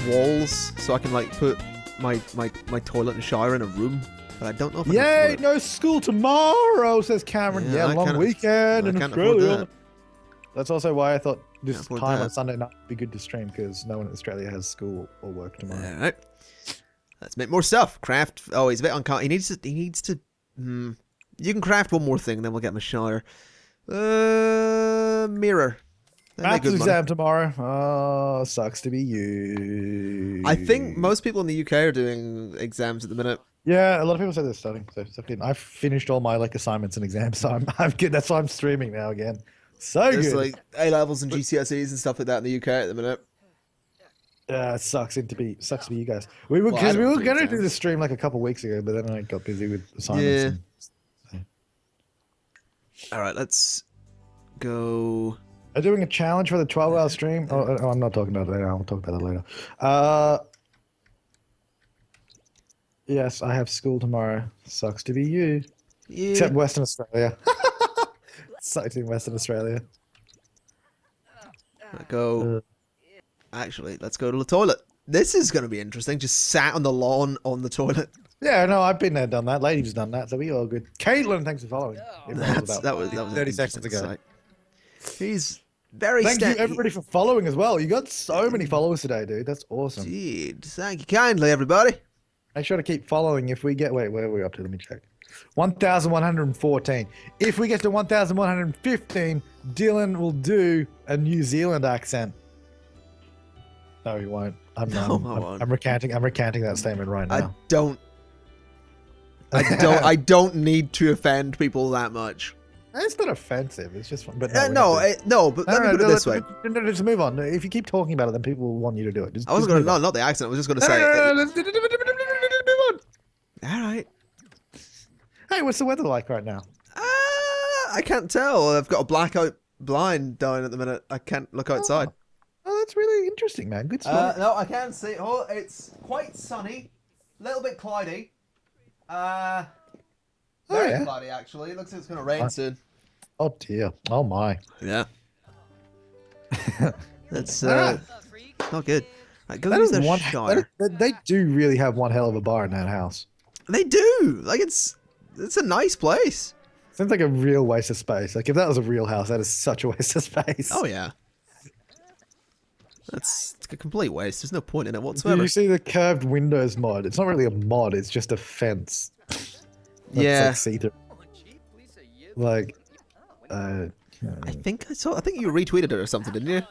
walls so I can like put my toilet and shower in a room, but I don't know if I can Yay, afford it. no school tomorrow, says Cameron. Yeah, long weekend in Australia. That's also why I thought this time on Sunday night would be good to stream, because no one in Australia has school or work tomorrow. All right. Let's make more stuff. Craft. Oh, he's a bit uncountable. He needs to. You can craft one more thing, then we'll get him a shower. Mirror. Maths exam tomorrow. Oh, sucks to be you. I think most people in the UK are doing exams at the minute. Yeah, a lot of people say they're studying. So I've finished all my assignments and exams, so I'm good. That's why I'm streaming now again. So There's good. like A levels and GCSEs and stuff like that in the UK at the minute. Yeah, it sucks to be you guys. We were going to do the stream like a couple weeks ago, but then I got busy with assignments. Yeah. All right, let's go. I'm doing a challenge for the 12-hour stream. Oh, I'm not talking about it later. I'll talk about it later. Yes, I have school tomorrow. Sucks to be you. Yeah. Except Western Australia. Sucks in Western Australia. Go. Actually, let's go to the toilet. This is going to be interesting. Just sat on the lawn on the toilet. Yeah, no, I've been there, done that. Lady's done that, so we all good. Caitlin, thanks for following. That was 30 seconds ago. Sight. He's very. Thank you everybody for following as well. You got so many followers today, dude. That's awesome. Dude, thank you kindly, everybody. Make sure to keep following. If we get, wait, where are we up to? Let me check. 1,114. If we get to 1,115, Dylan will do a New Zealand accent. No, he won't. I'm recanting that statement right now. I don't need to offend people that much. It's not offensive. It's just fun. But no, but let me put it this way. Just move on. If you keep talking about it, then people will want you to do it. I wasn't going to, not the accent. I was just going to say. Move on. All right. Hey, what's the weather like right now? I can't tell. I've got a blackout blind down at the minute. I can't look outside. Oh, that's really interesting, man. Good stuff. No, I can see. Oh, it's quite sunny. A little bit cloudy. Very cloudy, actually. It looks like it's going to rain soon. Oh, dear. Oh, my. Yeah. That's not good. Right, go use the shower. They do really have one hell of a bar in that house. They do. Like, it's a nice place. Seems like a real waste of space. Like, if that was a real house, that is such a waste of space. Oh, yeah. It's a complete waste. There's no point in it whatsoever. You see the curved windows mod? It's not really a mod. It's just a fence. Yeah. Like see-through. Like, I think you retweeted it or something, didn't you?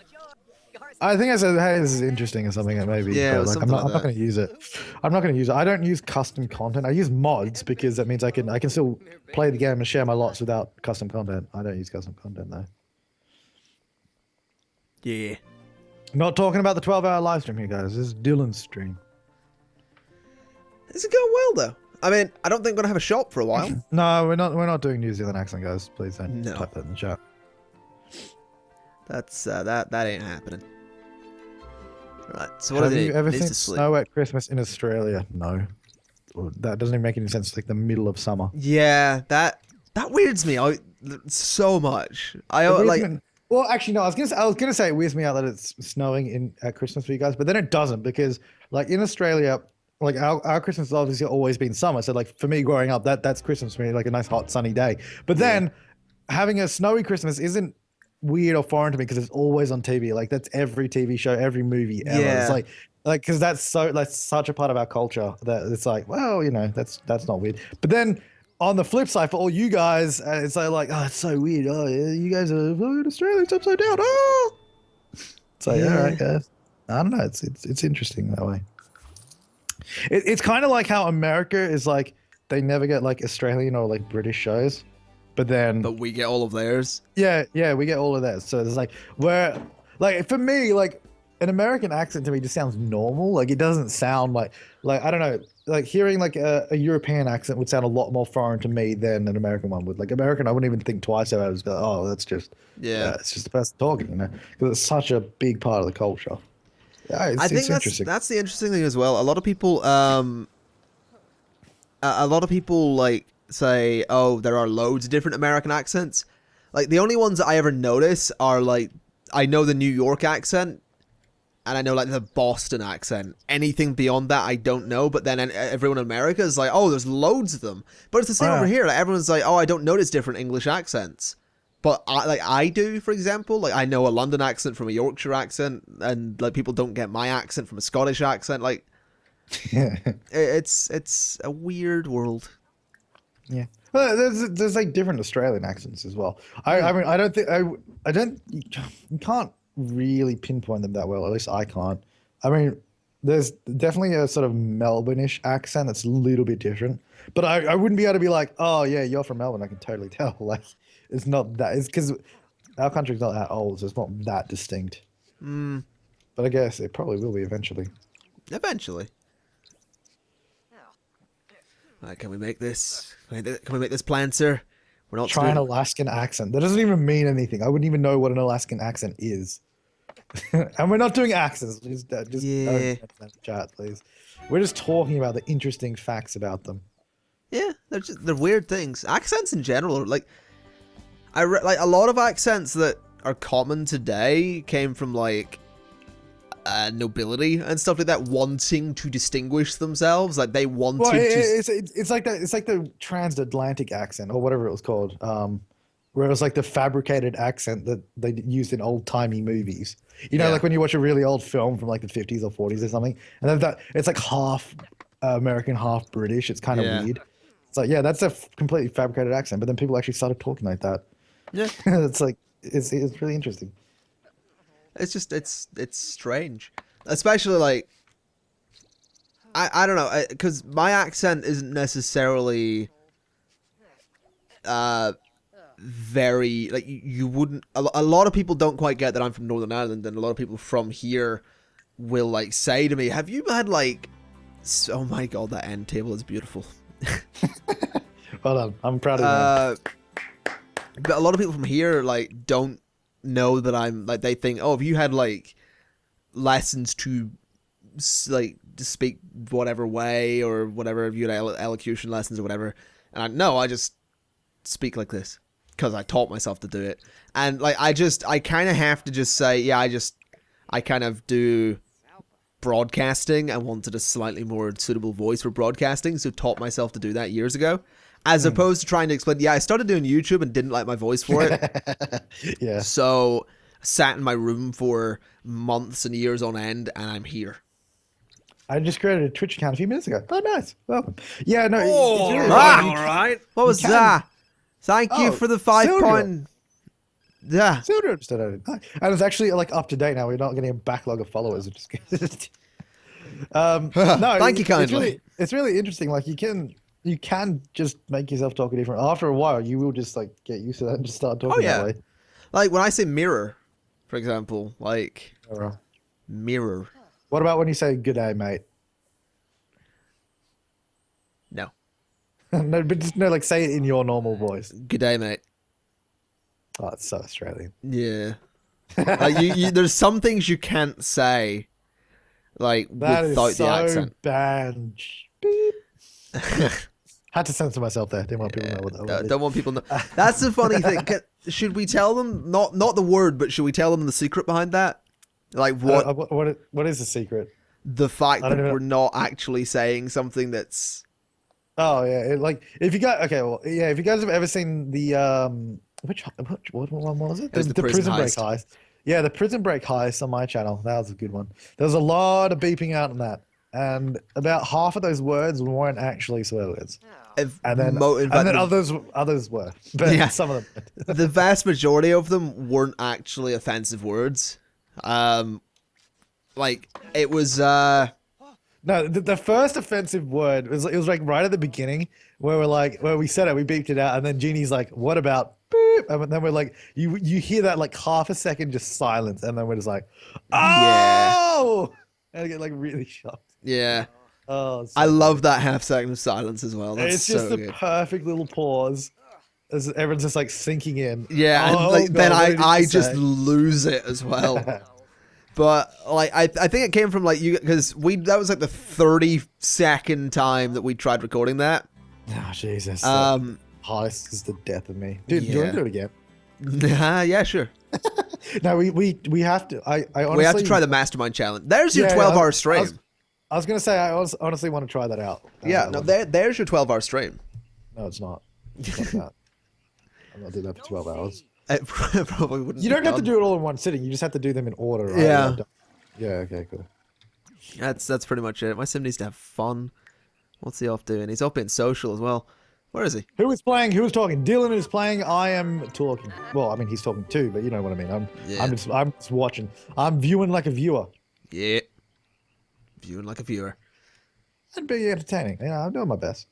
I think I said, hey, this is interesting or something, maybe. Yeah, but, like, I'm not going to use it. I'm not going to use it. I don't use custom content. I use mods because that means I can still play the game and share my lots without custom content. I don't use custom content, though. Yeah. Not talking about the 12-hour live stream here, guys. This is Dylan's stream. Is it going well, though? I mean, I don't think we're going to have a shop for a while. No, we're not doing New Zealand accent, guys. Please don't type that in the chat. That's that ain't happening. Right. So what have you ever seen snow at Christmas in Australia? No. That doesn't even make any sense. It's like the middle of summer. Yeah, that weirds me out so much. Well, actually, no. I was gonna say it weirds me out that it's snowing at Christmas for you guys, but then it doesn't, because like in Australia, like our Christmas has obviously always been summer. So like for me growing up, that's Christmas for me, like a nice hot sunny day. But then having a snowy Christmas isn't weird or foreign to me, because it's always on TV. Like that's every TV show, every movie ever. Yeah. It's like because that's such a part of our culture that it's like, well, you know, that's not weird. But then on the flip side, for all you guys, it's like, oh, it's so weird. Oh, yeah, you guys are in Australia, it's upside down. Oh, it's like, all right, guys. I don't know. It's interesting that way. It's kind of like how America is like, they never get like Australian or like British shows, but we get all of theirs. Yeah, we get all of theirs. So there's like, for me, like an American accent to me just sounds normal. Like it doesn't sound like I don't know. Like hearing like a European accent would sound a lot more foreign to me than an American one would. Like American, I wouldn't even think twice about it. I was like, oh, that's just it's just the person talking, you know, because it's such a big part of the culture. Yeah, I think that's the interesting thing as well. A lot of people, like say, oh, there are loads of different American accents. Like the only ones that I ever notice are like, I know the New York accent. and I know like the Boston accent. Anything beyond that, I don't know. But then everyone in America is like, oh, there's loads of them. But it's the same over here. Like everyone's like, oh, I don't notice different English accents. But I do, for example. Like I know a London accent from a Yorkshire accent, and like people don't get my accent from a Scottish accent. Like, it's a weird world. Yeah. Well, there's like different Australian accents as well. I mean, I don't think you can't really pinpoint them that well. At least I can't. I mean, there's definitely a sort of Melbourne-ish accent that's a little bit different. But I wouldn't be able to be like, oh yeah, you're from Melbourne. I can totally tell. Like, it's not that. It's because our country's not that old, so it's not that distinct. But I guess it probably will be eventually. Eventually. Right, can we make this? Can we make this plan, sir? We're not try an Alaskan accent. That doesn't even mean anything. I wouldn't even know what an Alaskan accent is. And we're not doing accents. Just don't chat, please. We're just talking about the interesting facts about them. Yeah, they're weird things. Accents in general are like like a lot of accents that are common today came from like nobility and stuff like that wanting to distinguish themselves. Like they wanted to. It's like that. It's like the transatlantic accent or whatever it was called. Where it was like the fabricated accent that they used in old timey movies. You know, like when you watch a really old film from like the 50s or 40s or something, and then it's like half American, half British. It's kind of weird. It's like, yeah, that's a completely fabricated accent. But then people actually started talking like that. Yeah, it's like it's really interesting. It's just it's strange, especially like I don't know, because my accent isn't necessarily very like you wouldn't. A lot of people don't quite get that I'm from Northern Ireland, and a lot of people from here will like say to me, "Have you had like?" Oh my god, that end table is beautiful. Well done. I'm proud of you. But a lot of people from here like don't know that I'm like, they think, oh, if you had like lessons to like to speak whatever way or whatever, if you had elocution lessons or whatever, and I just speak like this because I taught myself to do it. And like I kind of have to just say, yeah, I kind of do broadcasting. I wanted a slightly more suitable voice for broadcasting, so taught myself to do that years ago. As opposed to trying to explain, yeah, I started doing YouTube and didn't like my voice for it. Yeah. So I sat in my room for months and years on end, and I'm here. I just created a Twitch account a few minutes ago. Oh, nice. Welcome. Yeah, no. Oh, it's really all right. What was that? Thank you for the 5 point. Yeah. And it's actually like up to date now. We're not getting a backlog of followers. No, thank you kindly. It's really interesting. Like you can just make yourself talk different. After a while, you will just like get used to that and just start talking that way. Like when I say mirror, for example, like mirror. What about when you say "good day, mate"? No. No, but just like say it in your normal voice. Good day, mate. Oh, it's so Australian. Yeah. Like there's some things you can't say, like that without is so the accent. Bad. Beep. Had to censor myself there. Didn't want people to know what that was. Don't want people to know. That's the funny thing. Should we tell them not the word, but should we tell them the secret behind that? Like what is the secret? The fact that we're not actually saying something that's. Oh yeah, like if you guys if you guys have ever seen the what one was it? The prison break heist. Yeah, the prison break heist on my channel. That was a good one. There was a lot of beeping out in that. And about half of those words weren't actually swear words. And then others were. But yeah, some of them. The vast majority of them weren't actually offensive words. Like it was no, the first offensive word was like right at the beginning where we said it, we beeped it out, and then Jeannie's like, "What about beep?" And then we're like, you hear that like half a second just silence, and then we're just like, "Oh!" Yeah. And I get like really shocked. Yeah. Oh, I love that half second of silence as well. That's it's just so a good. Perfect little pause as everyone's just like sinking in. Yeah, and like, then I just lose it as well. But like I think it came from like you, because that was like the 32nd time that we tried recording that. Oh Jesus. Heist is the death of me. Dude, do you want to do it again? Yeah, sure. No, we have to. I honestly, We have to try the mastermind challenge. There's your Yeah, 12-hour stream. I was gonna say honestly want to try that out. Yeah, no, there's your 12-hour stream. No, it's not. It's not that. I'm not doing that for 12 hours. It probably wouldn't. You don't have to do it all in one sitting. You just have to do them in order. Right? Yeah. Yeah. Okay. Cool. That's pretty much it. My sim needs to have fun. What's he off doing? He's off being social as well. Where is he? Who is playing? Who is talking? Dylan is playing. I am talking. Well, I mean, he's talking too, but you know what I mean. I'm just watching. I'm viewing like a viewer. Yeah. Viewing like a viewer. And be entertaining. You know, I'm doing my best.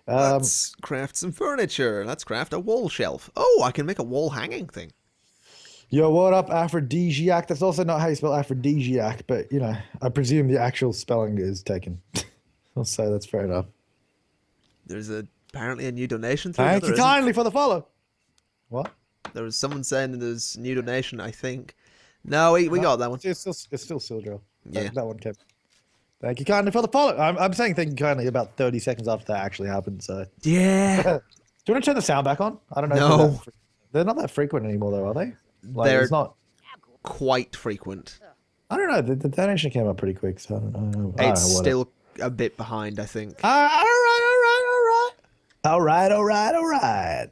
Let's craft some furniture. Let's craft a wall shelf. Oh, I can make a wall hanging thing. Yo, what up, aphrodisiac? That's also not how you spell aphrodisiac, but you know, I presume the actual spelling is taken. I'll say that's fair enough. There's apparently a new donation. Thank you kindly for the follow. What? There was someone saying that there's a new donation, I think. No, we got that one. It's still Sildrill. Yeah. That one came. Thank you kindly for the follow. I'm saying thank you kindly about 30 seconds after that actually happened. So yeah. Do you want to turn the sound back on? I don't know. No. They're not that frequent anymore, though, are they? Like, They're it's not quite frequent. I don't know. The donation came up pretty quick, so I don't know. It's still a bit behind, I think. All right. All right.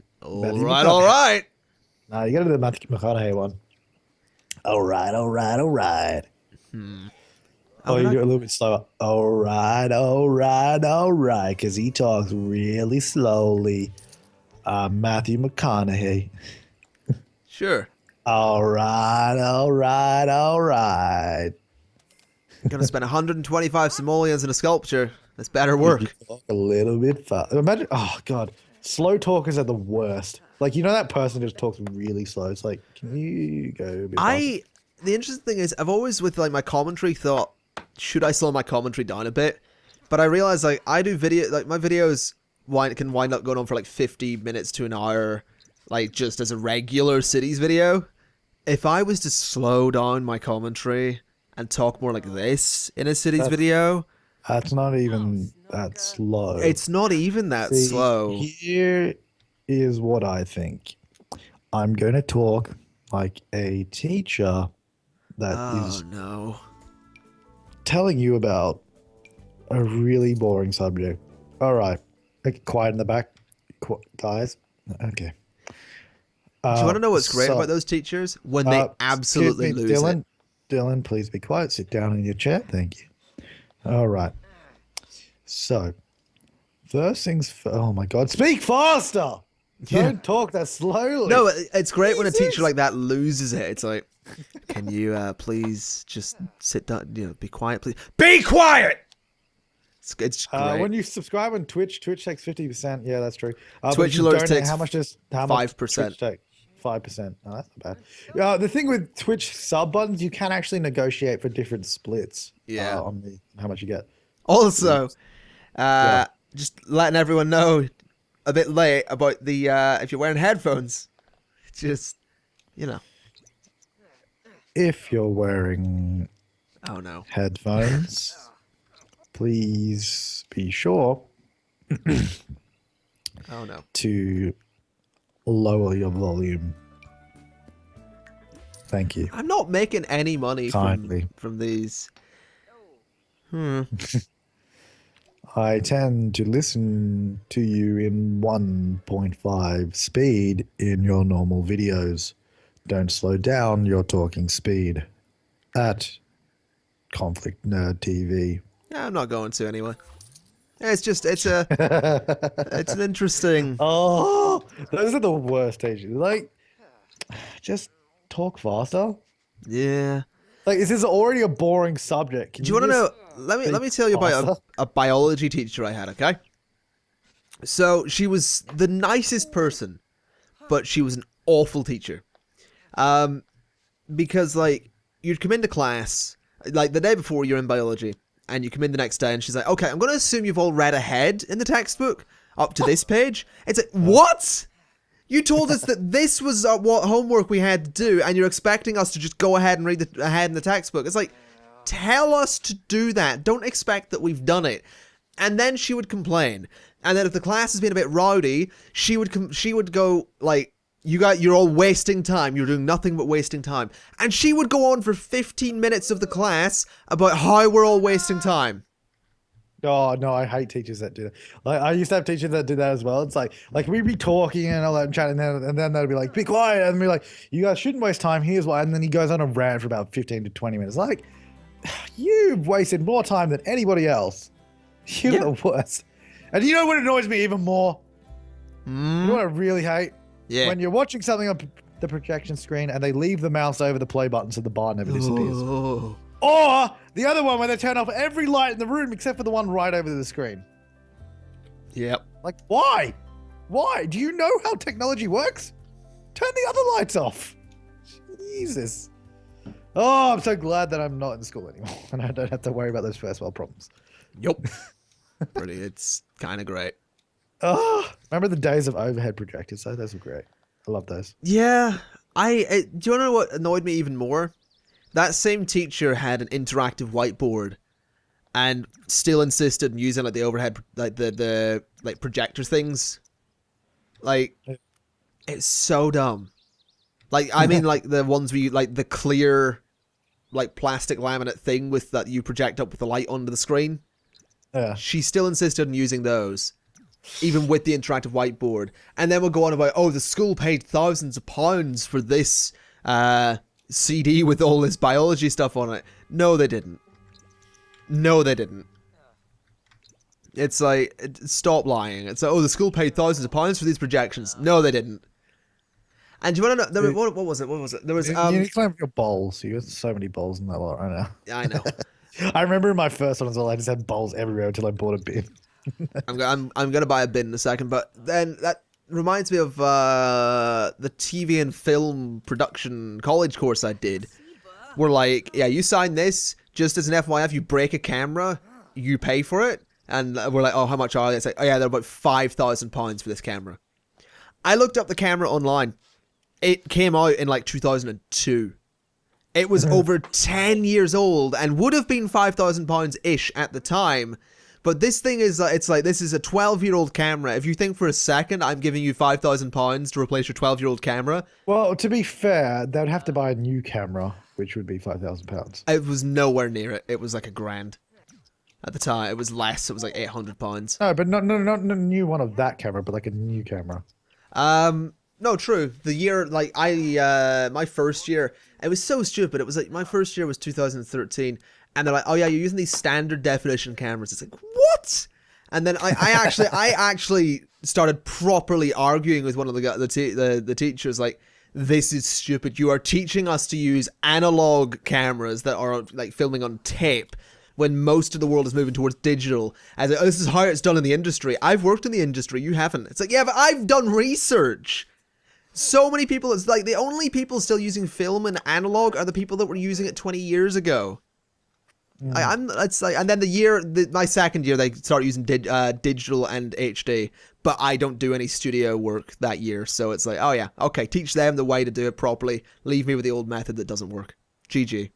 No, you got to do the Matthew McConaughey one. All right. Oh, you do it a little bit slower. All right, because he talks really slowly. Matthew McConaughey. Sure. All right. Gonna spend 125 simoleons in a sculpture. That's better work. You talk a little bit fast. Imagine, oh god, slow talkers are the worst. Like, you know, that person just talks really slow. It's like, can you go a bit faster? The interesting thing is, I've always with like my commentary thought, should I slow my commentary down a bit? But I realize like I do video, like my videos can wind up going on for like 50 minutes to an hour, like just as a regular Cities video. If I was to slow down my commentary and talk more like this in a Cities video, that's not even that slow. It's not even that slow. Here is what I think. I'm going to talk like a teacher that is telling you about a really boring subject. All right. Quiet in the back, guys. Okay. Do you want to know what's great about those teachers? When they absolutely lose it. Dylan, please be quiet. Sit down in your chair. Thank you. All right. So, first things first. Oh my God. Speak faster. Don't talk that slowly. No, it's great when a teacher like that loses it. It's like, can you please just sit down? You know, be quiet, please. Be quiet. It's great. When you subscribe on Twitch takes 50%. Yeah, that's true. Twitch alerts takes how much 5%. Take? 5%. Oh, that's not bad. The thing with Twitch sub buttons, you can actually negotiate for different splits. Yeah. On how much you get. Also, just letting everyone know a bit late about the if you're wearing headphones, just if you're wearing headphones, please be sure to lower your volume. Thank you. I'm not making any money from these. I tend to listen to you in 1.5 speed in your normal videos. Don't slow down your talking speed at ConflictNerd TV. Yeah, I'm not going to anyway. It's an interesting. Oh, those are the worst teachers. Like, just talk faster. Yeah. Like, this is already a boring subject. Do you want to know? Let me tell you about a biology teacher I had. Okay. So she was the nicest person, but she was an awful teacher. Because like you'd come into class like the day before you're in biology, and you come in the next day, and she's like, "Okay, I'm going to assume you've all read ahead in the textbook up to this page." It's like, what? You told us that this was what homework we had to do, and you're expecting us to just go ahead and read ahead in the textbook. It's like, tell us to do that. Don't expect that we've done it. And then she would complain. And then if the class has been a bit rowdy, she would go like, You're all wasting time. You're doing nothing but wasting time. And she would go on for 15 minutes of the class about how we're all wasting time. Oh no, I hate teachers that do that. Like I used to have teachers that do that as well. It's like we'd be talking and all that and chatting, and then they'd be like, "Be quiet," and be like, "You guys shouldn't waste time. Here's why." And then he goes on a rant for about 15 to 20 minutes. Like, you've wasted more time than anybody else. You're the worst. And you know what annoys me even more? You know what I really hate? Yeah. When you're watching something on the projection screen and they leave the mouse over the play button so the bar never disappears. Oh. Or the other one where they turn off every light in the room except for the one right over the screen. Yep. Like, why? Why? Do you know how technology works? Turn the other lights off. Jesus. Oh, I'm so glad that I'm not in school anymore and I don't have to worry about those first world problems. Yup. Pretty. It's kind of great. Oh, remember the days of overhead projectors? So those were great. I love those. Yeah. Do you want to know what annoyed me even more? That same teacher had an interactive whiteboard and still insisted on using like the overhead, like the like projector things. Like, it's so dumb. Like, I mean, like the ones where you, like the clear, like plastic laminate thing with that you project up with the light onto the screen. Yeah. She still insisted on using those, even with the interactive whiteboard. And then we'll go on about, oh, the school paid thousands of pounds for this, CD with all this biology stuff on it. No, they didn't. No, they didn't. It's like, stop lying. It's like, oh, the school paid thousands of pounds for these projections. No, they didn't. And do you want to know, what was it? What was it? There was, you need to claim your bowls. You got so many bowls in that lot right now. Yeah, I know. I remember in my first one as well, I just had bowls everywhere until I bought a bin. I'm going to buy a bin in a second, but then that reminds me of the TV and film production college course I did. We're like, yeah, you sign this, just as an FYI, if you break a camera, you pay for it. And we're like, oh, how much are they? It's like, oh yeah, they're about £5,000 for this camera. I looked up the camera online. It came out in like 2002. It was over 10 years old and would have been £5,000-ish at the time. But this thing is, it's like, this is a 12-year-old camera. If you think for a second I'm giving you £5,000 to replace your 12-year-old camera. Well, to be fair, they'd have to buy a new camera, which would be £5,000. It was nowhere near it. It was like £1,000. At the time, it was less. It was like £800. No, but not a new one of that camera, but like a new camera. No, true. The year, like, my first year, it was so stupid. It was like, my first year was 2013. And they're like, oh yeah, you're using these standard definition cameras. It's like, what? And then I actually started properly arguing with one of the teachers, like, this is stupid. You are teaching us to use analog cameras that are like filming on tape when most of the world is moving towards digital. As this is how it's done in the industry. I've worked in the industry. You haven't. It's like, yeah, but I've done research. So many people, it's like the only people still using film and analog are the people that were using it 20 years ago. It's like, and then my second year, they started using digital and HD, but I don't do any studio work that year. So it's like, oh yeah, okay, teach them the way to do it properly. Leave me with the old method that doesn't work. GG.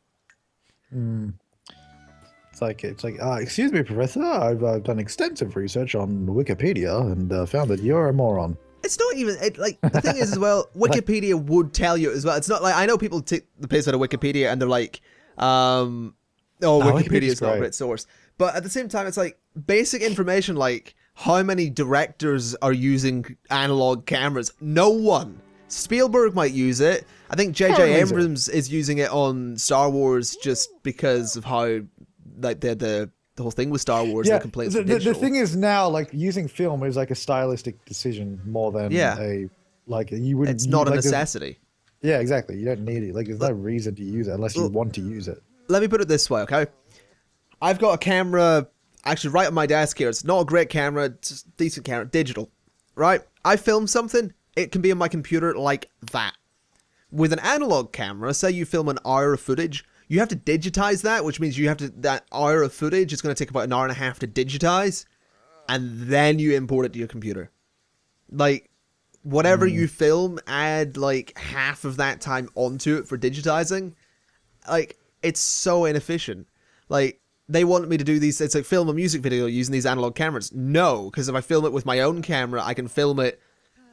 It's like, excuse me, Professor, I've done extensive research on Wikipedia and found that you're a moron. It's not even, like, the thing is as well, Wikipedia would tell you as well. It's not like, I know people take the piss out of Wikipedia and they're like, Wikipedia is not a great source. But at the same time, it's like, basic information like, how many directors are using analog cameras? No one. Spielberg might use it. I think J.J. Abrams is using it on Star Wars just because of how, like, the whole thing with Star Wars, yeah, the complaints the thing is now, like, using film is like a stylistic decision more than a, like, you wouldn't. It's not a necessity. Yeah, exactly. You don't need it. Like, there's no reason to use it unless you want to use it. Let me put it this way, okay? I've got a camera actually right on my desk here. It's not a great camera, it's a decent camera, digital, right? I film something, it can be on my computer like that. With an analog camera, say you film an hour of footage, you have to digitize that, which means that hour of footage is going to take about an hour and a half to digitize, and then you import it to your computer. Like, whatever you film, add like half of that time onto it for digitizing. Like, it's so inefficient. Like, they want me to do these, it's like film a music video using these analog cameras. No, because if I film it with my own camera, I can film it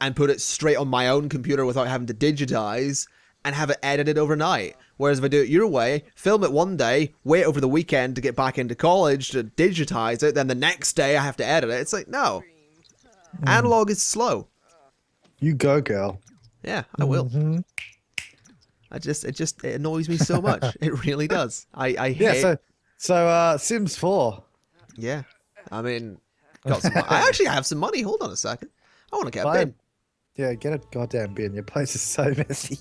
and put it straight on my own computer without having to digitize and have it edited overnight. Whereas if I do it your way, film it one day, wait over the weekend to get back into college to digitize it, then the next day I have to edit it. It's like, no. Analog is slow. You go, girl. Yeah, I will. Mm-hmm. It annoys me so much. It really does. I hate. Yeah. So Sims 4. Yeah, I mean, got some. I actually have some money. Hold on a second. I want to get a bin. Yeah, get a goddamn bin. Your place is so messy.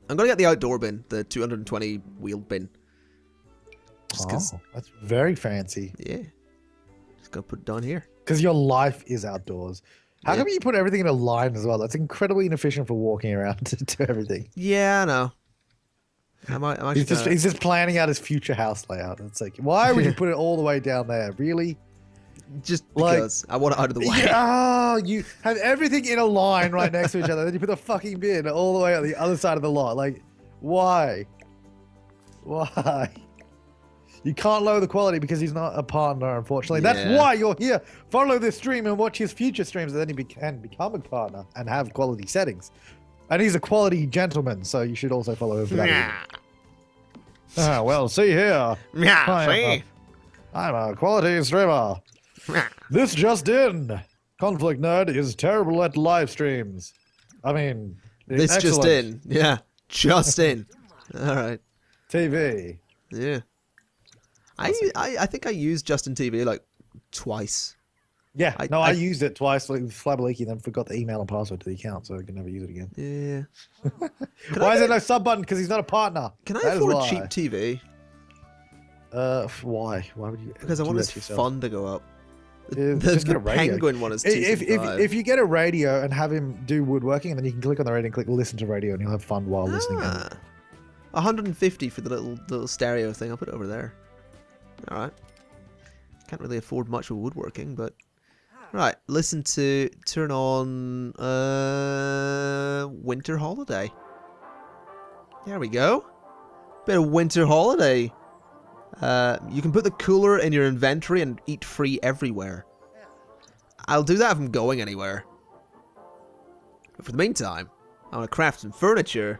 I'm gonna get the outdoor bin, the 220 wheeled bin. Just cause, that's very fancy. Yeah. Just gonna put it down here. Because your life is outdoors. How come you put everything in a line as well? That's incredibly inefficient for walking around to do everything. Yeah, I know. He's just planning out his future house layout. It's like, why would you put it all the way down there? Really? Just because I want it out of the way. Oh, you have everything in a line right next to each other. Then you put the fucking bin all the way on the other side of the lot. Like, why? Why? You can't lower the quality because he's not a partner, unfortunately. Yeah. That's why you're here. Follow this stream and watch his future streams, and then he can become a partner and have quality settings. And he's a quality gentleman, so you should also follow him for that. Well, see here. I'm a quality streamer. This just in. ConflictNerd is terrible at live streams. I mean, this excellent. Just in. Yeah, just in. All right. TV. Yeah. I think I used Justin TV like twice. Yeah, I used it twice with Flabberleaky, then forgot the email and password to the account, so I can never use it again. Yeah. Why is there no sub button? Because he's not a partner. Can I afford cheap TV? Why? Why would you? Because I want his fund to go up. Just get a radio. Penguin one is if you get a radio and have him do woodworking, and then you can click on the radio and click listen to radio, and he'll have fun while listening. 150 for the little stereo thing. I'll put it over there. All right. Can't really afford much of woodworking, but right. Turn on Winter Holiday. There we go. Bit of Winter Holiday. You can put the cooler in your inventory and eat free everywhere. I'll do that if I'm going anywhere. But for the meantime, I want to craft some furniture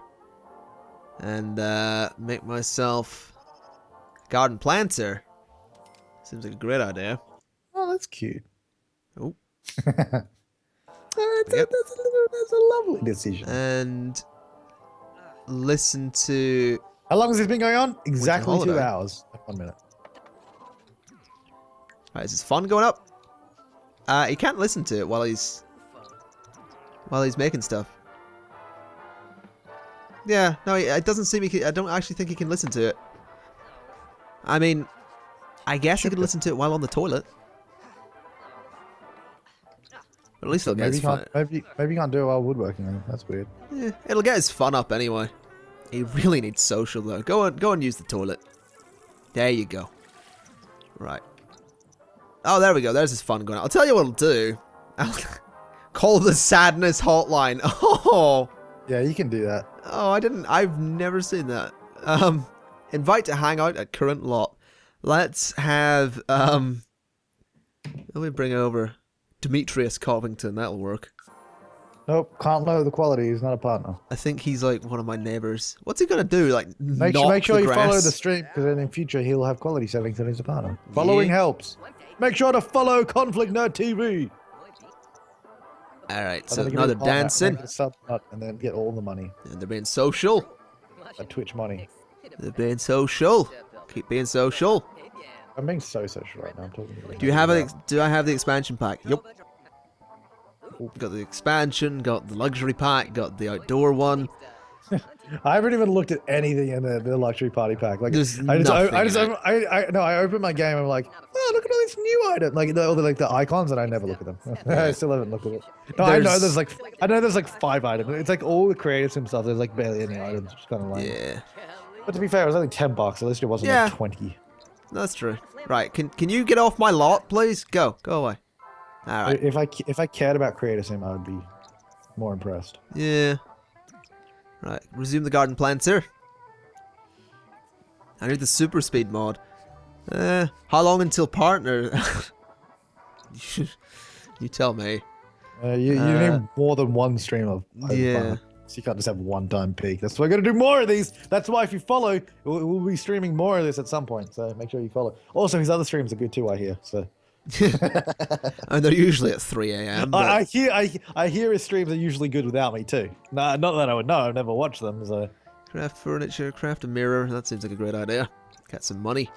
and make myself a garden planter. Seems like a great idea. Oh, that's cute. Oh. That's a lovely decision. And listen to... How long has this been going on? Exactly 2 hours. 1 minute. Alright, is his fun going up? He can't listen to it while he's making stuff. Yeah, no, it doesn't seem I don't actually think he can listen to it. I mean, I guess he could listen to it while on the toilet. But at least it'll get his fun. Maybe you can't do it while woodworking. Then. That's weird. Yeah, it'll get his fun up anyway. He really needs social though. Go and use the toilet. There you go. Right. Oh, there we go. There's his fun going on. I'll tell you what I'll do. I'll call the sadness hotline. Oh. Yeah, you can do that. Oh, I've never seen that. Invite to hang out at current lot. Let's have let me bring over Demetrius Covington. That'll work. Nope, can't lower the quality. He's not a partner. I think he's like one of my neighbors. What's he gonna do? Like make sure you follow the stream, because then in future he'll have quality settings and he's a partner. Following helps. Make sure to follow ConflictNerd TV. All right, so now they're dancing, and then get all the money. And they're being social. Twitch money. They're being social. Keep being social. I'm being so social right now. I'm talking about. Do I have the expansion pack? Yep. Got the expansion, got the luxury pack, got the outdoor one. I haven't even looked at anything in the luxury party pack. Like I open my game. I'm like, oh, look at all these new items, like the icons, and I never look at them. I still haven't looked at it. No, I know there's like 5 items. It's like all the creatives himself. There's like barely any items. It's kind of like. Yeah. But to be fair, it was only $10. At least it wasn't like 20. That's true. Right. Can you get off my lot, please? Go away. All right. If I cared about Creator Sim, I would be more impressed. Yeah. Right. Resume the garden planter. I need the super speed mod. How long until partner? You tell me. You need more than one stream of Yeah. so you can't just have one-time peak. That's why I got to do more of these. That's why if you follow, we'll be streaming more of this at some point. So make sure you follow. Also, his other streams are good too. I hear. So And they're usually at 3 a.m. I hear his streams are usually good without me too. Nah, not that I would know. I've never watched them. So Craft furniture, craft a mirror. That seems like a great idea. Get some money.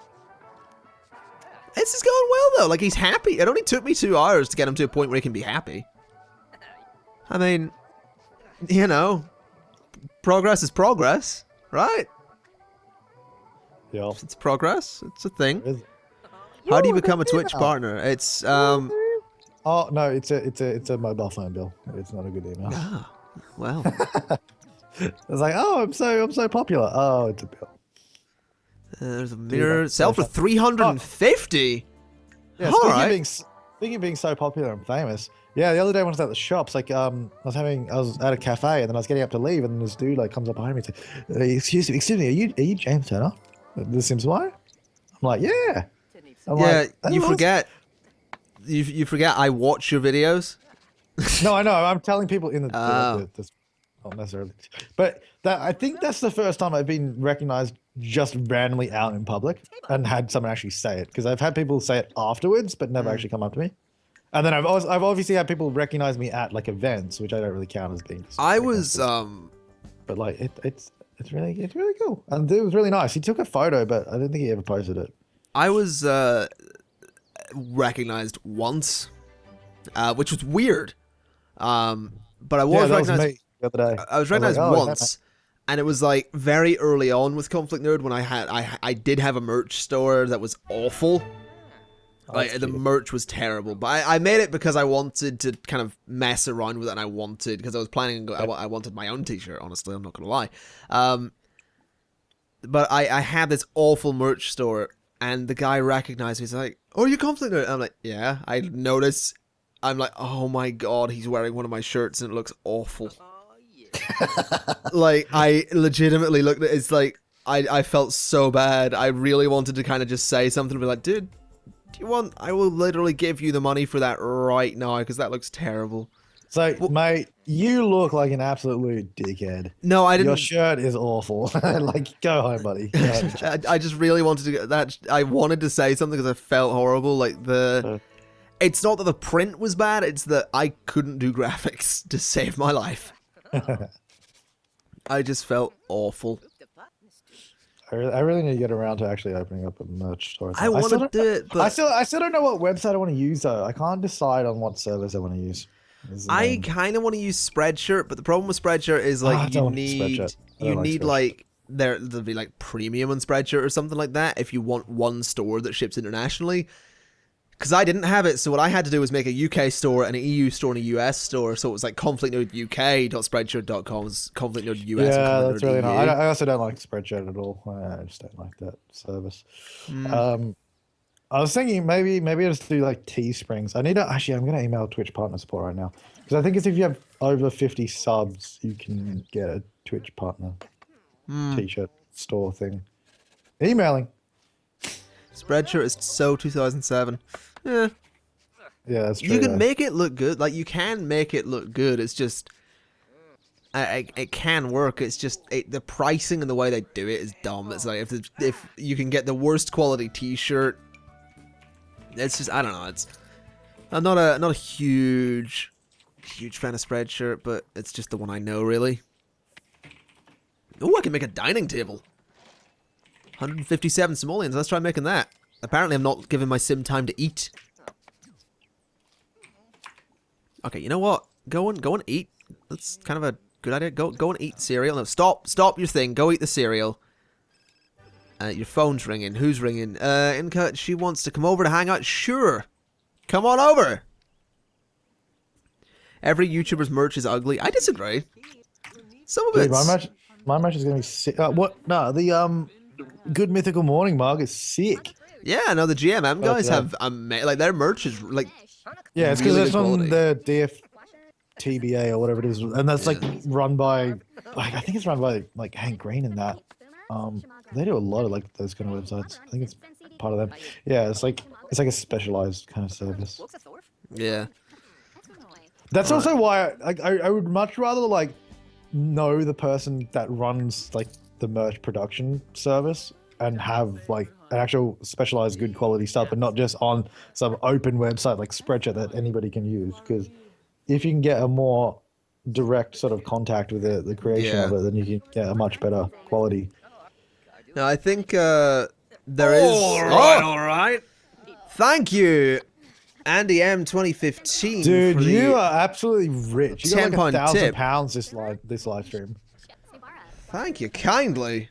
This is going well though. Like he's happy. It only took me 2 hours to get him to a point where he can be happy. I mean, you know, progress is progress, right? yeah. It's progress. It's a thing. Is- How do you become a Twitch partner? It's Oh no, it's a mobile phone bill. It's not a good email. Ah, well. It's like, oh, I'm so popular. Oh, it's a bill. There's a mirror. Sell for 350. Yeah, All speaking, right. speaking of being so popular and famous, yeah, the other day when I was at the shops, like, I was at a cafe and then I was getting up to leave, and this dude like comes up behind me and says, excuse me, are you James Turner, The Sims Y? I'm like, yeah. I'm Yeah, like, you "Oh, forget. You forget I watch your videos. No, I know. I'm telling people in Oh. not necessarily, but I think that's the first time I've been recognized just randomly out in public and had someone actually say it, because I've had people say it afterwards, but never actually come up to me. And then I've obviously had people recognize me at like events, which I don't really count as being. I was But like it's really cool, and it was really nice. He took a photo, but I don't think he ever posted it. I was recognized once, which was weird. But I was that was recognized. me the other day. I was recognized like, oh, once, and it was like very early on with ConflictNerd when I did have a merch store that was awful. Like the merch was terrible, but I made it because I wanted to kind of mess around with it, and I wanted, because I was planning. I wanted my own T-shirt. Honestly, I'm not gonna lie. But I had this awful merch store, and the guy recognized me. He's like, "Oh, you ConflictNerd?" I'm like, "Yeah." I notice. I'm like, "Oh my god, he's wearing one of my shirts, and it looks awful." Like I legitimately looked at it. It's like I felt so bad. I really wanted to kind of just say something and be like, "Dude, do you want? I will literally give you the money for that right now because that looks terrible." So, mate, you look like an absolute dickhead. No, I didn't. Your shirt is awful. Like, go home, buddy. Go home. I just really wanted to get that. I wanted to say something because I felt horrible. Like it's not that the print was bad. It's that I couldn't do graphics to save my life. I just felt awful. I really need to get around to actually opening up a merch store. I want to do it, but I still don't know what website I want to use though. I can't decide on what service I want to use. I kind of want to use Spreadshirt, but the problem with Spreadshirt is like you need like there'll be like premium on Spreadshirt or something like that if you want one store that ships internationally. Because I didn't have it, so what I had to do was make a UK store and an EU store and a US store. So it was like ConflictNerdUK.Spreadshirt.com, ConflictNerd US. Yeah, and that's really EU. nice. I also don't like Spreadshirt at all. I just don't like that service. I was thinking maybe I'll just do like Teesprings. I'm gonna email Twitch partner support right now, because I think it's if you have over 50 subs, you can get a Twitch partner t-shirt store thing. Emailing. Spreadshirt is so 2007. Yeah, that's true. you can make it look good. Like you can make it look good. It's just, it can work. It's just the pricing and the way they do it is dumb. It's like if you can get the worst quality T-shirt, it's just, I don't know. I'm not a huge fan of Spreadshirt, but it's just the one I know really. Oh, I can make a dining table. 157 simoleons. Let's try making that. Apparently, I'm not giving my sim time to eat. Okay, you know what? Go and eat. That's kind of a good idea. Go and eat cereal. No, stop your thing. Go eat the cereal. Your phone's ringing. Who's ringing? Inca, she wants to come over to hang out. Sure. Come on over. Every YouTuber's merch is ugly. I disagree. Some of it. My merch is gonna be sick. What? No, the Good Mythical Morning mug is sick. Yeah, no, the GMM guys have like their merch is like. Yeah, it's because it's on the DFTBA or whatever it is, and that's like run by, I think it's run by like Hank Green and that. They do a lot of like those kind of websites. I think it's part of them. Yeah, it's like a specialized kind of service. Yeah. That's also why I would much rather like know the person that runs like the merch production service and have like an actual specialized good quality stuff, but not just on some open website like Spreadshirt that anybody can use. Because if you can get a more direct sort of contact with the creation of it, then you can get a much better quality. No, I think there is. All right. Thank you, Andy M 2015. Dude, for the you are absolutely rich. You got like £10 £1,000 this live stream. Thank you kindly.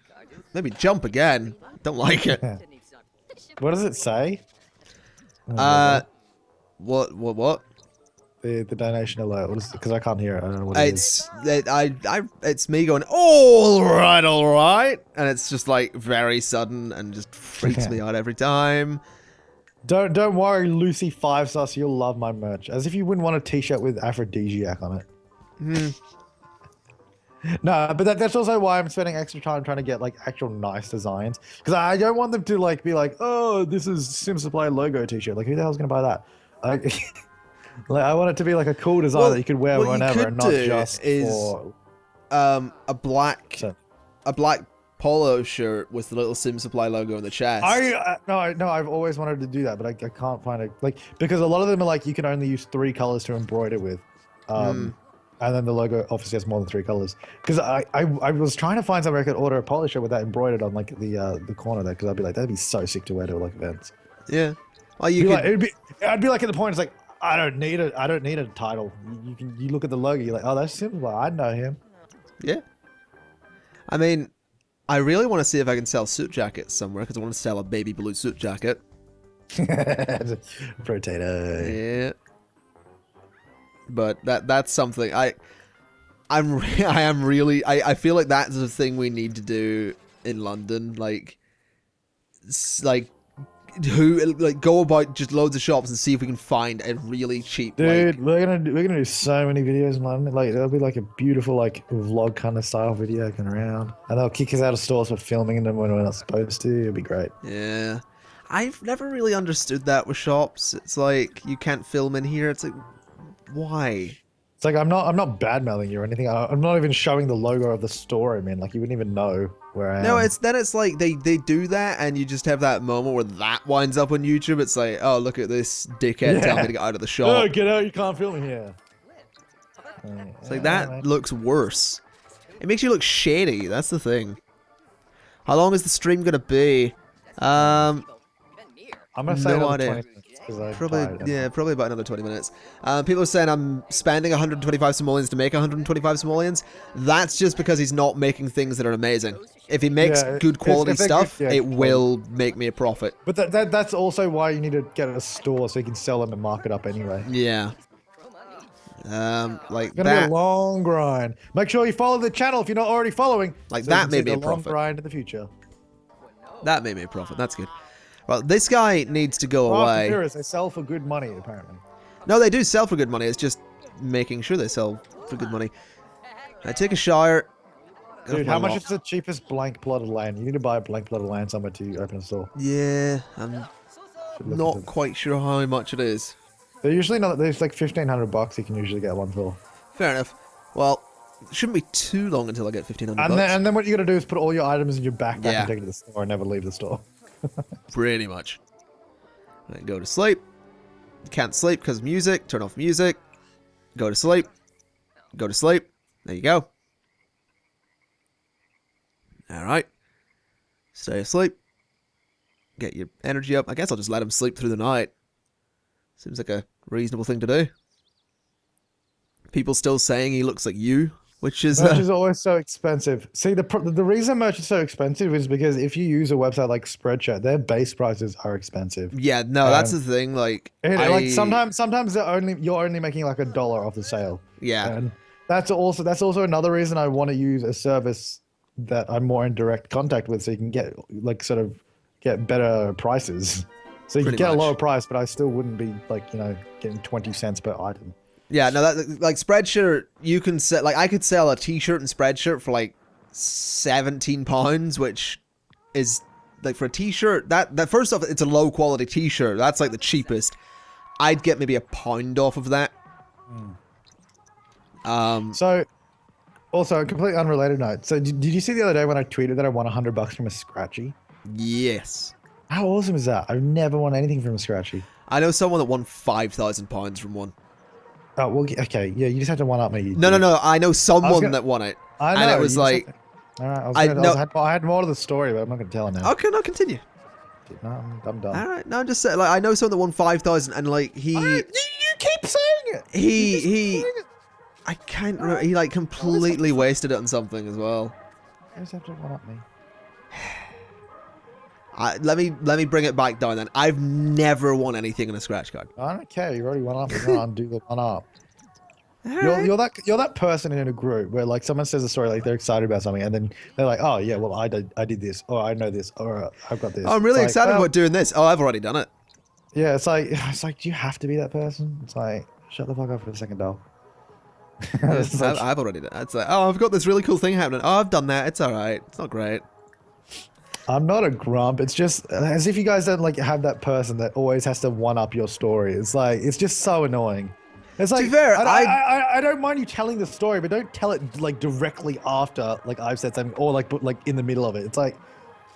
Maybe jump again. Don't like it. What does it say? What? The donation alert. What is it? Because I can't hear it. I don't know what it is. It's me going, all right, and it's just like very sudden and just freaks me out every time. Don't worry, Lucy 5-Sus, you'll love my merch. As if you wouldn't want a t-shirt with Aphrodisiac on it. No, but that's also why I'm spending extra time trying to get like actual nice designs. Because I don't want them to like be like, oh, this is Sim Supply logo t-shirt. Like, who the hell's gonna buy that? Like, I want it to be like a cool design that you could wear whenever, and not just for a black polo shirt with the little Sim Supply logo on the chest. No, I've always wanted to do that, but I can't find it. Like, because a lot of them are like you can only use 3 colors to embroider with, and then the logo obviously has more than 3 colors. Because I was trying to find somewhere I could order a polo shirt with that embroidered on like the corner there, because I'd be like, that'd be so sick to wear to like events. Yeah, well, you could... I'd be like at the point it's like, I don't need a title. You look at the logo, you're like, oh, that's simple. I know him. Yeah. I mean, I really want to see if I can sell suit jackets somewhere, because I want to sell a baby blue suit jacket. Potato. Yeah. But that's something I feel like that's the thing we need to do in London. Like go about just loads of shops and see if we can find a really cheap. Dude, like, we're gonna do so many videos in London. Like, there'll be like a beautiful like vlog kind of style video going around, and they'll kick us out of stores for filming them when we're not supposed to. It'll be great. Yeah, I've never really understood that with shops. It's like you can't film in here. It's like, why? It's like I'm not bad-mouthing you or anything. I'm not even showing the logo of the store I'm in. Like, you wouldn't even know where I am. No, it's like they do that, and you just have that moment where that winds up on YouTube. It's like, oh, look at this dickhead telling me to get out of the shop. Oh, get out! You can't film in here. It's like that looks worse. It makes you look shady. That's the thing. How long is the stream gonna be? I'm gonna say no another idea. 20 minutes. Probably about another 20 minutes. People are saying I'm spending 125 simoleons to make 125 simoleons. That's just because he's not making things that are amazing. If he makes good quality stuff, it will make me a profit. But that's also why you need to get a store so you can sell them and mark it up anyway. Yeah. Like it's gonna be a long grind. Make sure you follow the channel if you're not already following. Like so that made me a long profit. Grind in the future. That made me a profit. That's good. Well, this guy needs to go away. They sell for good money, apparently. No, they do sell for good money. It's just making sure they sell for good money. I take a shower. Dude, how much is the cheapest blank plot of land? You need to buy a blank plot of land somewhere to open a store. Yeah, I'm not quite sure how much it is. They're usually not. There's like $1,500 you can usually get one for. Fair enough. Well, it shouldn't be too long until I get $1,500. And then what you got to do is put all your items in your backpack and take it to the store and never leave the store. Pretty much. Right, go to sleep. Can't sleep because of music. Turn off music. Go to sleep. Go to sleep. There you go. Alright. Stay asleep. Get your energy up. I guess I'll just let him sleep through the night. Seems like a reasonable thing to do. People still saying he looks like you, which is... Merch is always so expensive. See, the reason merch is so expensive is because if you use a website like Spreadshirt, their base prices are expensive. Yeah, no, that's the thing. Like, like sometimes you're only making like $1 off the sale. Yeah, and that's also another reason I want to use a service that I'm more in direct contact with, so you can get like sort of get better prices. So you can get a lower price, but I still wouldn't be like, you know, getting 20 cents per item. Yeah, no, that like Spreadshirt, you can sell, like I could sell a t-shirt in Spreadshirt for like £17, which is like for a t-shirt, that first off, it's a low quality t-shirt. That's like the cheapest. I'd get maybe £1 off of that. So, also a completely unrelated note. So, did you see the other day when I tweeted that I won $100 from a Scratchy? Yes. How awesome is that? I've never won anything from a Scratchy. I know someone that won £5,000 from one. Oh, well, okay. Yeah, you just have to one up me. No. I know someone that won it. I know. And it was like... All right, I had more to the story, but I'm not going to tell it now. Okay, no, continue. No, I'm done. All right, no, I'm just saying, like, I know someone that won 5,000 and, like, he... You keep saying it! I can't remember. He, like, completely wasted it on something as well. You just have to one up me. Let me bring it back down then. I've never won anything in a scratch card. I don't care. You already one up. You can't do the one up. You're that person in a group where like someone says a story like they're excited about something and then they're like, oh yeah, well I did this, or I know this, or I've got this. Oh, I'm really excited about doing this. Oh, I've already done it. Yeah, it's like do you have to be that person? It's like shut the fuck up for a second, doll. I've already done it. It's like, oh, I've got this really cool thing happening. Oh, I've done that. It's all right. It's not great. I'm not a grump. It's just as if you guys don't like have that person that always has to one up your story. It's like it's just so annoying. It's like, to be fair, I don't mind you telling the story, but don't tell it like directly after like I've said something or like in the middle of it. It's like,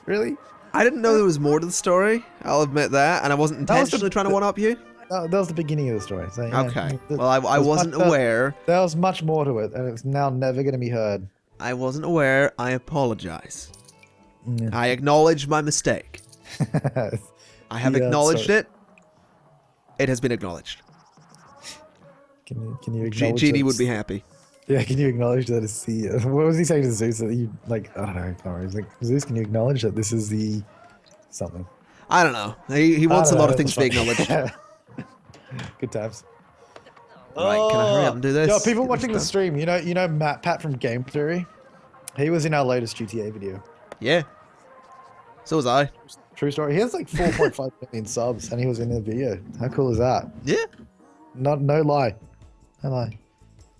really? I didn't know there was more to the story. I'll admit that, and I wasn't intentionally trying to one up you. That was the beginning of the story. So, yeah, okay. Well, I wasn't aware. There was much more to it, and it's now never going to be heard. I wasn't aware. I apologize. Yeah. I acknowledge my mistake. I have acknowledged it. It has been acknowledged. Can you acknowledge Genie would be happy. Yeah, can you acknowledge that it's the... what was he saying to Zeus? That you, like, I don't know. He's like, Zeus, can you acknowledge that this is the... something? I don't know. He wants a lot of things to be acknowledged. Good times. Right, can I hurry up and do this? Yo, people watching the stream, you know Matt Pat from Game Theory? He was in our latest GTA video. Yeah. So was I. True story. He has like 4.5 million subs, and he was in the video. How cool is that? Yeah. No lie. No lie.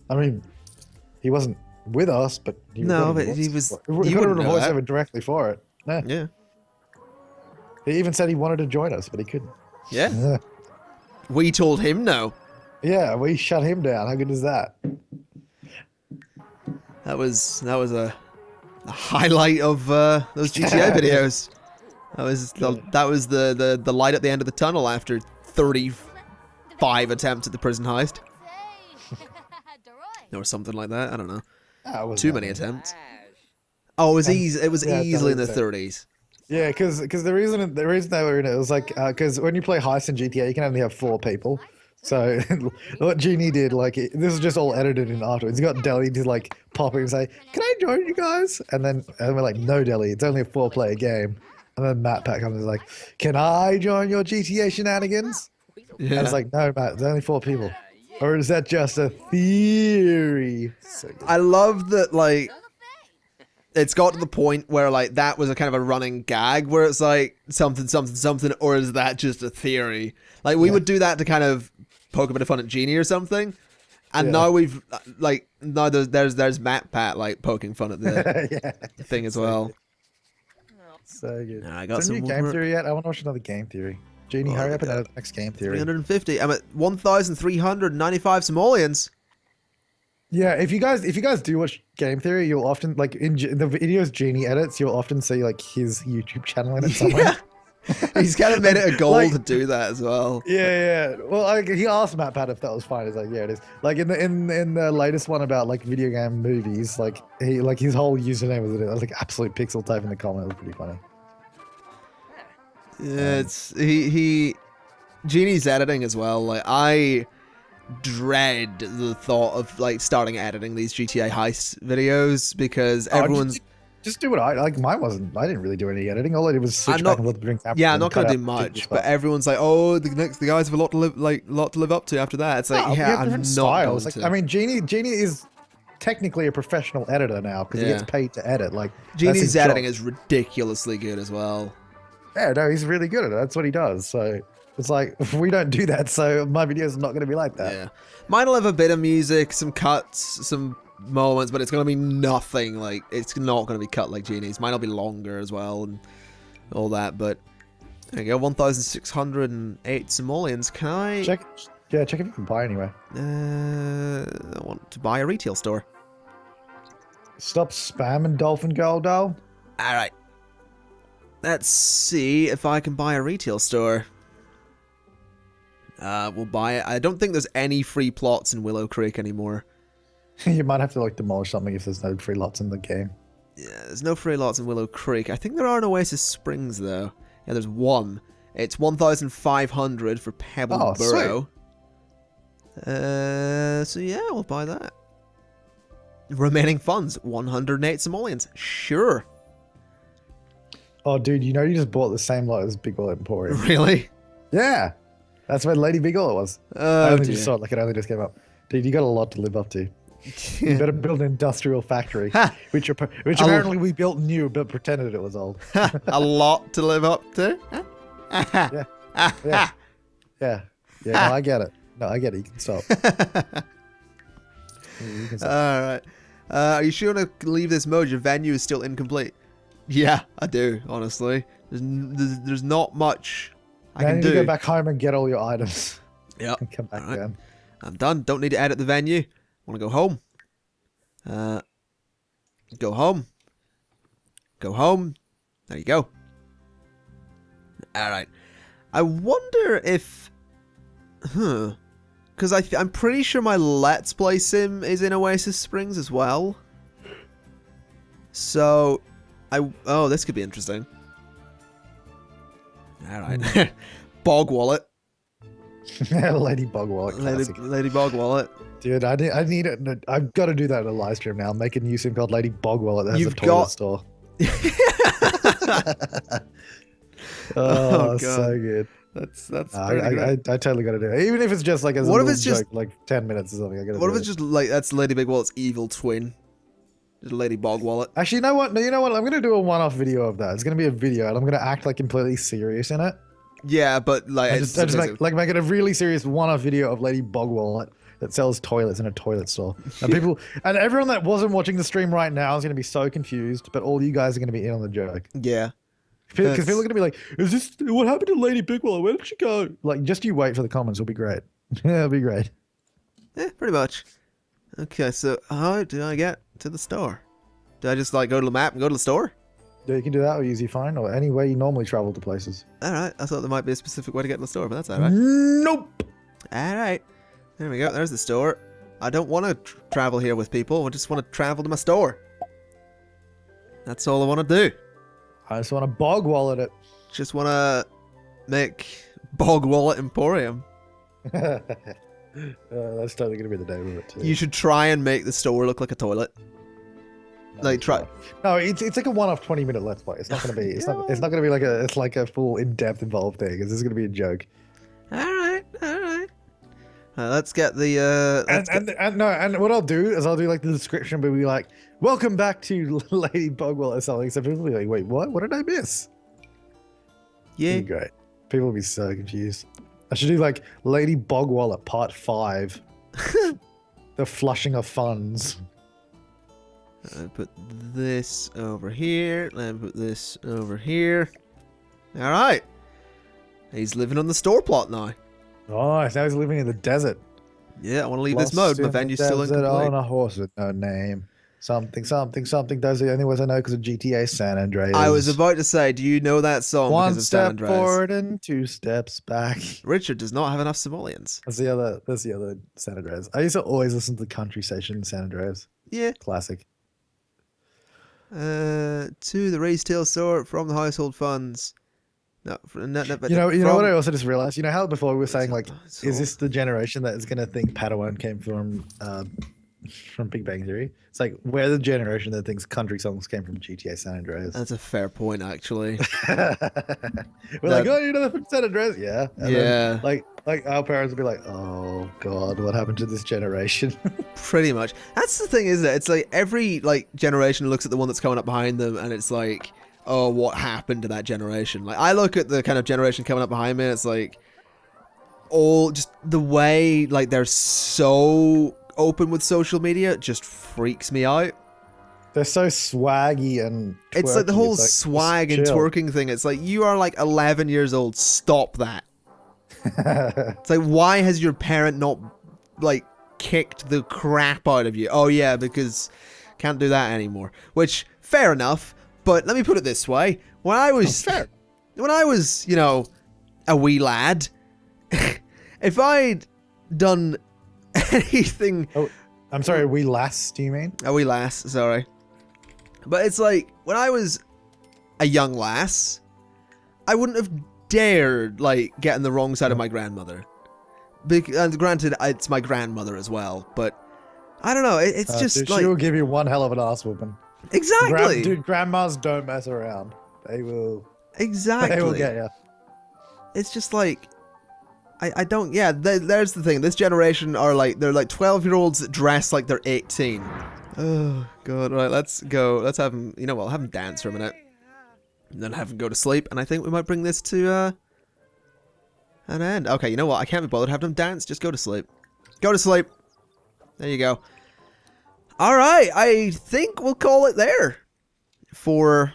I mean, he wasn't with us, but he was. He got a voiceover directly for it. Yeah. He even said he wanted to join us, but he couldn't. Yeah. We told him no. Yeah, we shut him down. How good is that? That was a highlight of those GTA videos. That was the light at the end of the tunnel after 35 attempts at the prison heist. Or something like that. I don't know. Too many attempts. Oh, it was easily in the 30s. Yeah, because the reason they were in it was like because when you play heist in GTA, you can only have 4 people. So what Genie did, like this is just all edited in afterwards. He got Deli to like pop in and say, "Can I join you guys?" And we're like, "No, Deli, it's only a 4-player game." And then Matt Pat comes and is like, "Can I join your GTA shenanigans?" Yeah. And it's like, "No, Matt, there's only 4 people." Or is that just a theory? So I love that, like, it's got to the point where, like, that was a kind of a running gag where it's like, something, or is that just a theory? Like, we would do that to kind of poke a bit of fun at Genie or something. And now we've, like, now there's Matt Pat, like, poking fun at the thing as well. So good. I got some new game theory yet? I want to watch another game theory. Genie, hurry up and edit the next game theory. 350. I'm at 1,395 simoleons. Yeah, if you guys do watch game theory, you'll often like in the videos Genie edits, you'll often see like his YouTube channel in it somewhere. He's kind of made it a goal to do that as well. Yeah. Well, he asked Matt Pat if that was fine. He's like, yeah, it is. Like in the latest one about like video game movies, like his whole username was like absolute pixel type in the comment. It was pretty funny. Yeah, Genie's editing as well. Like I dread the thought of like starting editing these GTA heist videos because everyone's just do what I like. Mine wasn't. I didn't really do any editing. All I did was switch back and forth between cameras. Yeah, I'm not gonna do much. But everyone's like, oh, the guys have a lot to live up to after that. It's like, yeah, I'm not styles. Like, I mean, Genie is technically a professional editor now because he gets paid to edit. Like Genie's editing is ridiculously good as well. Yeah, no, he's really good at it. That's what he does. So it's like we don't do that, so my videos are not going to be like that. Yeah, mine'll have a bit of music, some cuts, some moments, but it's going to be nothing like it's not going to be cut like Genie's. Mine'll be longer as well and all that. But there you go, 1,608 simoleons. Can Yeah, check if you can buy anywhere. I want to buy a retail store. Stop spamming Dolphin Girl, doll. Alright. Let's see if I can buy a retail store. We'll buy it. I don't think there's any free plots in Willow Creek anymore. You might have to like demolish something if there's no free lots in the game. Yeah, there's no free lots in Willow Creek. I think there are in Oasis Springs, though. Yeah, there's one. It's 1,500 for Pebble Burrow. So yeah, we'll buy that. Remaining funds, 108 simoleons. Sure. Oh, dude, you know you just bought the same lot as Big Wallet Emporium. Really? Yeah. That's where Lady Big Wallet was. I only just saw it, like it only just came up. Dude, you got a lot to live up to. You better build an industrial factory, which apparently we built new, but pretended it was old. A lot to live up to? Yeah. No, I get it. No, I get it. You can stop. You can stop. Alright. Are you sure to leave this mode? Your venue is still incomplete. Yeah, I do, honestly. There's not much I can do. You need to go back home and get all your items. Yep. And come back down. I'm done. Don't need to edit the venue. Want to go home. Go home. Go home. There you go. Alright. I wonder if... Because I'm pretty sure my Let's Play sim is in Oasis Springs as well. So... Oh, this could be interesting. Alright. Bog Wallet. Lady Bog Wallet. Lady Bog Wallet. Dude, I need it. I've got to do that in a live stream now. Make a new sim called Lady Bog Wallet that has a toilet store. Oh, God. So good. That's I totally got to do it. Even if it's just like a what little if it's joke, just like 10 minutes or something. What if it's just like that's Lady Big Wallet's evil twin? Just Lady Bog Wallet. Actually, you know what? No, you know what? I'm going to do a one-off video of that. It's going to be a video and I'm going to act like completely serious in it. Yeah, but like I just make it a really serious one-off video of Lady Bog Wallet that sells toilets in a toilet store. And people and everyone that wasn't watching the stream right now is going to be so confused, but all you guys are going to be in on the joke. Yeah. Because people are going to be like, "Is this what happened to Lady Big Wallet? Where did she go?" Like, just you wait for the comments. It'll be great. Yeah, it'll be great. Yeah, pretty much. Okay, so how do I get to the store? Do I just like go to the map and go to the store? Yeah, you can do that or use your phone or any way you normally travel to places. Alright, I thought there might be a specific way to get to the store, but that's alright. Nope. Alright. There we go, there's the store. I don't want to travel here with people, I just want to travel to my store. That's all I want to do. I just want to bog wallet it. Just want to make Bog Wallet Emporium. That's totally going to be the name of it too. You should try and make the store look like a toilet. Like try. No, it's like a one-off 20-minute let's play. It's not gonna be. It's not gonna be like a full in-depth involved thing. This is gonna be a joke. All right. Let's get the. And what I'll do is I'll do like the description, but be like, "Welcome back to Lady Bogwell" or something. So people will be like, "Wait, what? What did I miss?" Yeah. Great. People will be so confused. I should do like Lady Bogwallet Part 5. The flushing of funds. Put this over here. Let me put this over here. All right. He's living on the store plot now. Oh, now he's living in the desert. Yeah, I want to leave this mode. My venue's still incomplete. On a horse with no name. Something. Those are the only words I know because of GTA San Andreas. I was about to say, do you know that song? One because of San step Andreas? forward and 2 steps back. Richard does not have enough simoleons. That's the other San Andreas. I used to always listen to the country station in San Andreas. Yeah. Classic. To the retail store from the household funds. No, you know what I also just realized? You know how before we were saying like, is this the generation that is gonna think Padawan came from Big Bang Theory? It's like we're the generation that thinks country songs came from GTA San Andreas. That's a fair point, actually. We're like, oh, you know, they're from San Andreas, yeah. And yeah. Then, like our parents would be like, oh God, what happened to this generation? Pretty much. That's the thing, isn't it? It's like every generation looks at the one that's coming up behind them, and it's like, oh, what happened to that generation? Like, I look at the kind of generation coming up behind me, and it's like, all just the way they're so open with social media just freaks me out. They're so swaggy and twerky. It's like the whole swag and twerking thing. It's like, you are 11 years old. Stop that. It's like, why has your parent not, like, kicked the crap out of you? Oh, yeah, because can't do that anymore. Which, fair enough, but let me put it this way. When I was, you know, a wee lad, if I'd done anything... Oh, I'm sorry, a wee lass, do you mean? A wee lass, sorry. But it's like, when I was a young lass, I wouldn't have dared, like, get on the wrong side of my grandmother. And granted, it's my grandmother as well, but I don't know, it's just dude, like... She'll give you one hell of an ass whooping. Exactly! Dude, grandmas don't mess around. They will... Exactly. They will get you. It's just like... I don't... Yeah, there's the thing. This generation are like... They're like 12-year-olds that dress like they're 18. Oh, God. Right, let's go. Let's have them... You know what? I'll have them dance for a minute. And then have them go to sleep. And I think we might bring this to an end. Okay, you know what? I can't be bothered having them dance. Just go to sleep. Go to sleep. There you go. Alright, I think we'll call it there for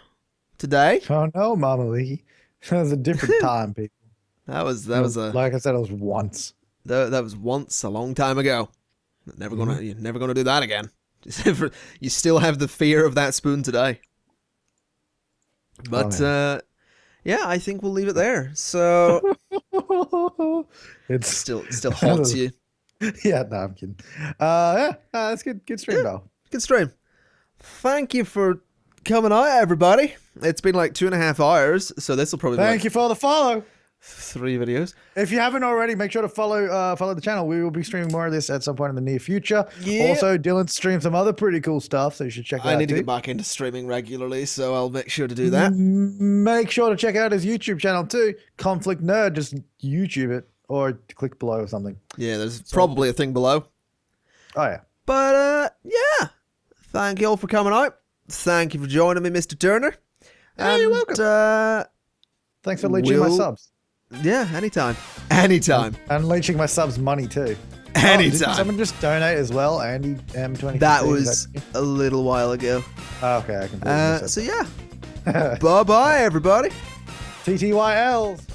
today. Oh, no, Mama Lee. That was a different time, people. That was a... Like I said, it was once. That was once a long time ago. You're never gonna do that again. You still have the fear of that spoon today. But yeah, I think we'll leave it there. So it's still haunts you. Yeah, no, I'm kidding. Yeah, that's good. Good stream, though. Good stream. Thank you for coming out, everybody. It's been like 2.5 hours, so this will probably be Thank you for the follow. 3 videos. If you haven't already, make sure to follow the channel. We will be streaming more of this at some point in the near future. Yeah. Also, Dylan streams some other pretty cool stuff, so you should check that out. I need to get back into streaming regularly, so I'll make sure to do that. Make sure to check out his YouTube channel too, ConflictNerd. Just YouTube it or click below or something. Yeah, there's probably a thing below. Oh yeah. But yeah, thank you all for coming out. Thank you for joining me, Mr. Turner. Yeah, you're welcome. Thanks for leeching my subs. Yeah, anytime. Anytime. And leeching my subs money too. Anytime. Did someone just donate as well? Andy M20. That was a little while ago. Oh, okay, I can. So yeah. Bye bye, everybody. TTYLs.